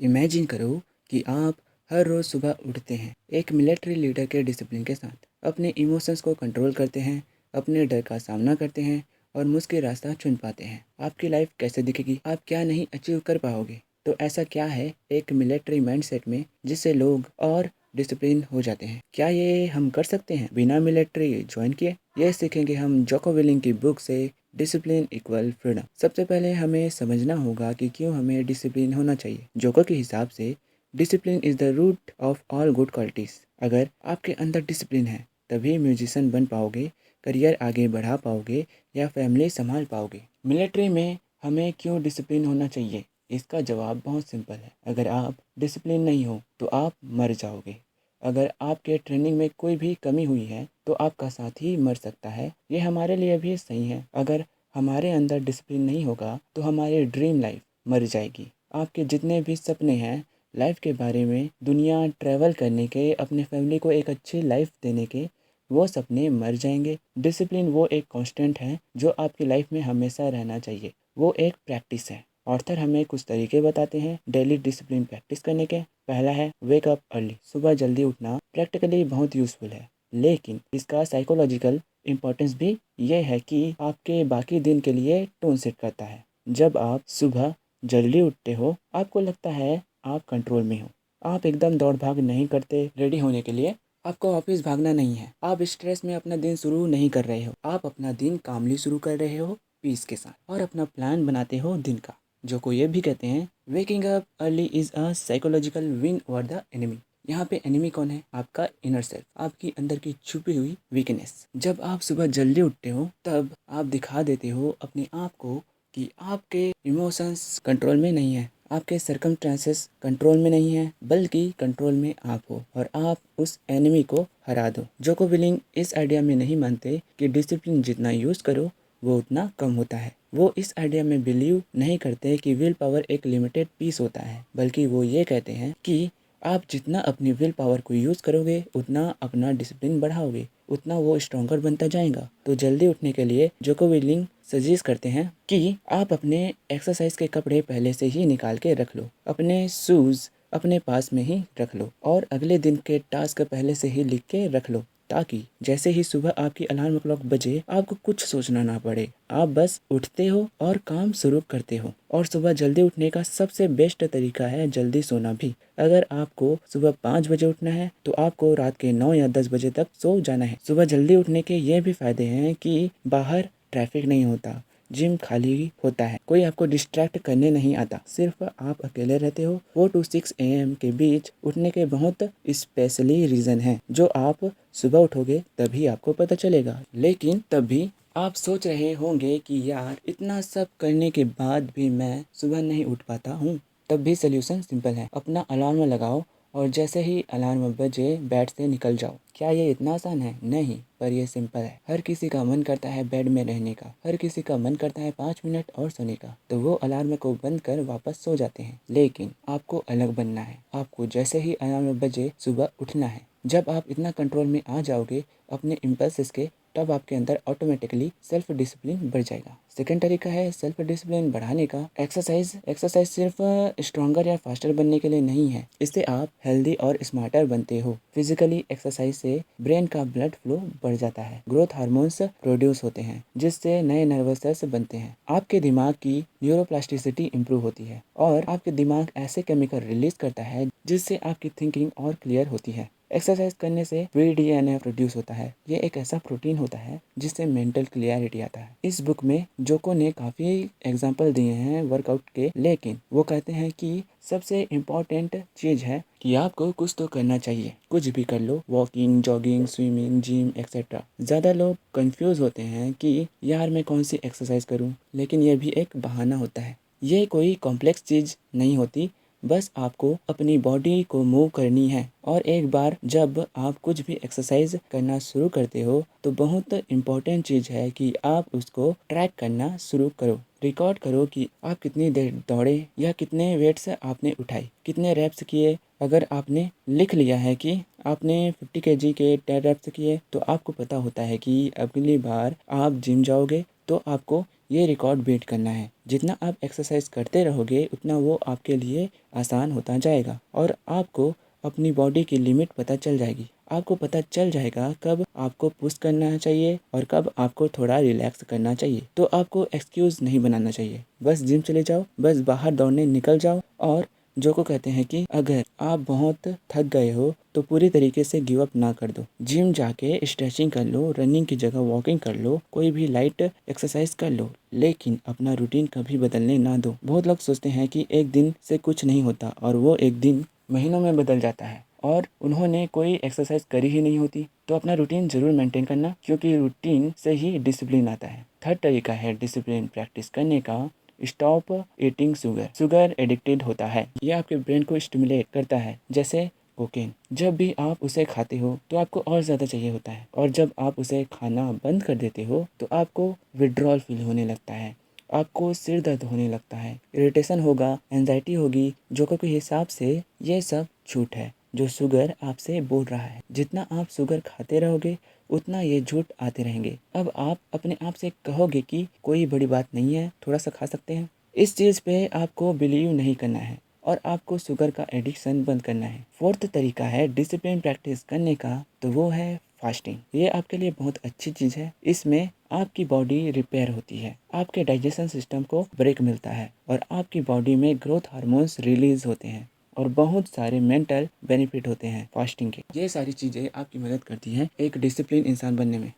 Imagine करो कि आप हर रोज़ सुबह उठते हैं एक मिलिट्री लीडर के डिसिप्लिन के साथ, अपने इमोशंस को कंट्रोल करते हैं, अपने डर का सामना करते हैं और मुश्किल रास्ता चुन पाते हैं। आपकी लाइफ कैसे दिखेगी? आप क्या नहीं अचीव कर पाओगे? तो ऐसा क्या है एक मिलिट्री माइंडसेट में जिससे लोग और डिसिप्लिन हो जाते हैं? क्या ये हम कर सकते हैं बिना मिलिट्री ज्वाइन किए? ये सीखेंगे हम जोको विलिंग की बुक से, डिसिप्लिन इक्वल फ्रीडम। सबसे पहले हमें समझना होगा कि क्यों हमें डिसिप्लिन होना चाहिए। जोको के हिसाब से discipline is the root of all good qualities. अगर आपके अंदर डिसिप्लिन है तभी म्यूजिशियन बन पाओगे, करियर आगे बढ़ा पाओगे या फैमिली संभाल पाओगे। मिलिट्री में हमें क्यों डिसिप्लिन होना चाहिए? इसका जवाब बहुत सिंपल है। अगर आप डिसिप्लिन नहीं हो तो आप मर जाओगे। अगर आपके ट्रेनिंग में कोई भी कमी हुई है तो आपका साथी मर सकता है। ये हमारे लिए भी सही है। अगर हमारे अंदर डिसिप्लिन नहीं होगा तो हमारी ड्रीम लाइफ मर जाएगी। आपके जितने भी सपने हैं लाइफ के बारे में, दुनिया ट्रैवल करने के, अपने फैमिली को एक अच्छी लाइफ देने के, वो सपने मर जाएंगे। डिसिप्लिन वो एक कांस्टेंट है जो आपकी लाइफ में हमेशा रहना चाहिए। वो एक प्रैक्टिस है। ऑर्थर हमें कुछ तरीके बताते हैं डेली डिसिप्लिन प्रैक्टिस करने के। पहला है वेक अप अर्ली। सुबह जल्दी उठना प्रैक्टिकली बहुत यूजफुल है, लेकिन इसका साइकोलॉजिकल इम्पोर्टेंस भी ये है कि आपके बाकी दिन के लिए टोन सेट करता है। जब आप सुबह जल्दी उठते हो आपको लगता है आप कंट्रोल में हो। आप एकदम दौड़ भाग नहीं करते रेडी होने के लिए। आपको ऑफिस भागना नहीं है। आप स्ट्रेस में अपना दिन शुरू नहीं कर रहे हो। आप अपना दिन कामली शुरू कर रहे हो, पीस के साथ, और अपना प्लान बनाते हो दिन का। जो को ये भी कहते हैं waking up early is a psychological win over the enemy. यहाँ पे एनिमी कौन है? आपका इनर सेल्फ, आपकी अंदर की छुपी हुई वीकनेस। जब आप सुबह जल्दी उठते हो तब आप दिखा देते हो अपने आप को कि आपके इमोशंस कंट्रोल में नहीं है, आपके सर्कमस्टेंसेस कंट्रोल में नहीं है, बल्कि कंट्रोल में आप हो और आप उस एनिमी को हरा दो। जोको विलिंग इस आइडिया में नहीं मानते कि डिसिप्लिन जितना यूज़ करो वो उतना कम होता है। वो इस आइडिया में बिलीव नहीं करते कि विल पावर एक लिमिटेड पीस होता है, बल्कि वो ये कहते हैं कि आप जितना अपनी विल पावर को यूज़ करोगे उतना अपना डिसिप्लिन बढ़ाओगे, उतना वो स्ट्रॉन्गर बनता जाएगा। तो जल्दी उठने के लिए जोको विलिंग सजेस्ट करते हैं कि आप अपने एक्सरसाइज के कपड़े पहले से ही निकाल के रख लो, अपने शूज़ अपने पास में ही रख लो और अगले दिन के टास्क पहले से ही लिख के रख लो, ताकि जैसे ही सुबह आपकी अलार्म क्लॉक बजे आपको कुछ सोचना ना पड़े। आप बस उठते हो और काम शुरू करते हो। और सुबह जल्दी उठने का सबसे बेस्ट तरीका है जल्दी सोना भी। अगर आपको सुबह 5 बजे उठना है तो आपको रात के 9 या 10 बजे तक सो जाना है। सुबह जल्दी उठने के ये भी फायदे हैं कि बाहर ट्रैफिक नहीं होता, जिम खाली होता है, कोई आपको डिस्ट्रैक्ट करने नहीं आता, सिर्फ आप अकेले रहते हो। 4 to 6 AM के बीच उठने के बहुत स्पेशली रीज़न है जो आप सुबह उठोगे तभी आपको पता चलेगा। लेकिन तब भी आप सोच रहे होंगे कि यार इतना सब करने के बाद भी मैं सुबह नहीं उठ पाता हूँ। तब भी सोल्यूशन सिंपल है। अपना अलार्म लगाओ और जैसे ही अलार्म बजे बेड से निकल जाओ। क्या ये इतना आसान है? नहीं, पर ये सिंपल है। हर किसी का मन करता है बेड में रहने का, हर किसी का मन करता है 5 मिनट और सोने का, तो वो अलार्म को बंद कर वापस सो जाते हैं। लेकिन आपको अलग बनना है। आपको जैसे ही अलार्म बजे सुबह उठना है। जब आप इतना कंट्रोल में आ जाओगे अपने इम्पल्सेस के, तब आपके अंदर ऑटोमेटिकली सेल्फ डिसिप्लिन बढ़ जाएगा। सेकंड तरीका है सेल्फ डिसिप्लिन बढ़ाने का एक्सरसाइज सिर्फ स्ट्रॉन्गर या फास्टर बनने के लिए नहीं है। इससे आप हेल्दी और स्मार्टर बनते हो। फिजिकली एक्सरसाइज से ब्रेन का ब्लड फ्लो बढ़ जाता है, ग्रोथ हार्मोन्स प्रोड्यूस होते हैं जिससे नए नर्वस सेल्स बनते हैं, आपके दिमाग की न्यूरोप्लास्टिसिटी इंप्रूव होती है और आपके दिमाग ऐसे केमिकल रिलीज करता है जिससे आपकी थिंकिंग और क्लियर होती है। एक्सरसाइज करने से फ्री डीएनए प्रोड्यूस होता है। ये एक ऐसा प्रोटीन होता है जिससे मेंटल क्लियरिटी आता है। इस बुक में जोको ने काफ़ी एग्जाम्पल दिए हैं वर्कआउट के, लेकिन वो कहते हैं कि सबसे इम्पोर्टेंट चीज़ है कि आपको कुछ तो करना चाहिए। कुछ भी कर लो, walking, jogging, swimming, gym etcetera. ज़्यादा लोग कंफ्यूज होते हैं कि यार मैं कौन सी एक्सरसाइज करूं, लेकिन यह भी एक बहाना होता है। ये कोई कॉम्प्लेक्स चीज़ नहीं होती, बस आपको अपनी बॉडी को मूव करनी है। और एक बार जब आप कुछ भी एक्सरसाइज करना शुरू करते हो तो बहुत इम्पोर्टेंट चीज़ है कि आप उसको ट्रैक करना शुरू करो। रिकॉर्ड करो कि आप कितनी देर दौड़े या कितने वेट्स आपने उठाए, कितने रैप्स किए। अगर आपने लिख लिया है कि आपने 50 kg के 10 रैप्स किए तो आपको पता होता है कि अगली बार आप जिम जाओगे तो आपको ये रिकॉर्ड बीट करना है। जितना आप एक्सरसाइज करते रहोगे उतना वो आपके लिए आसान होता जाएगा और आपको अपनी बॉडी की लिमिट पता चल जाएगी। आपको पता चल जाएगा कब आपको पुश करना चाहिए और कब आपको थोड़ा रिलैक्स करना चाहिए। तो आपको एक्सक्यूज़ नहीं बनाना चाहिए। बस जिम चले जाओ, बस बाहर दौड़ने निकल जाओ और जो को कहते हैं कि अगर आप बहुत थक गए हो तो पूरी तरीके से गिव अप ना कर दो। जिम जाके स्ट्रेचिंग कर लो, रनिंग की जगह वॉकिंग कर लो, कोई भी लाइट एक्सरसाइज कर लो, लेकिन अपना रूटीन कभी बदलने ना दो। बहुत लोग सोचते हैं कि एक दिन से कुछ नहीं होता और वो एक दिन महीनों में बदल जाता है और उन्होंने कोई एक्सरसाइज करी ही नहीं होती। तो अपना रूटीन ज़रूर मेंटेन करना, क्योंकि रूटीन से ही डिसिप्लिन आता है। थर्ड तरीका है डिसिप्लिन प्रैक्टिस करने का, stop eating sugar. Sugar addicted होता है, यह आपके ब्रेन को स्टिमुलेट करता है जैसे कोकेन। जब भी आप उसे खाते हो तो आपको और ज़्यादा चाहिए होता है और जब आप उसे खाना बंद कर देते हो तो आपको विड्रॉल फील होने लगता है, आपको सिर दर्द होने लगता है, इरिटेशन होगा, एंजाइटी होगी। जोकों के हिसाब से ये सब झूठ है जो शुगर आपसे बोल रहा है। जितना आप शुगर खाते रहोगे उतना ये झूठ आते रहेंगे। अब आप अपने आप से कहोगे कि कोई बड़ी बात नहीं है, थोड़ा सा खा सकते हैं। इस चीज़ पे आपको बिलीव नहीं करना है और आपको शुगर का एडिक्शन बंद करना है। फोर्थ तरीका है डिसिप्लिन प्रैक्टिस करने का, तो वो है फास्टिंग। ये आपके लिए बहुत अच्छी चीज़ है। इसमें आपकी बॉडी रिपेयर होती है, आपके डाइजेशन सिस्टम को ब्रेक मिलता है और आपकी बॉडी में ग्रोथ हार्मोन्स रिलीज होते हैं और बहुत सारे मेंटल बेनिफिट होते हैं फास्टिंग के। ये सारी चीज़ें आपकी मदद करती हैं एक डिसिप्लिन इंसान बनने में।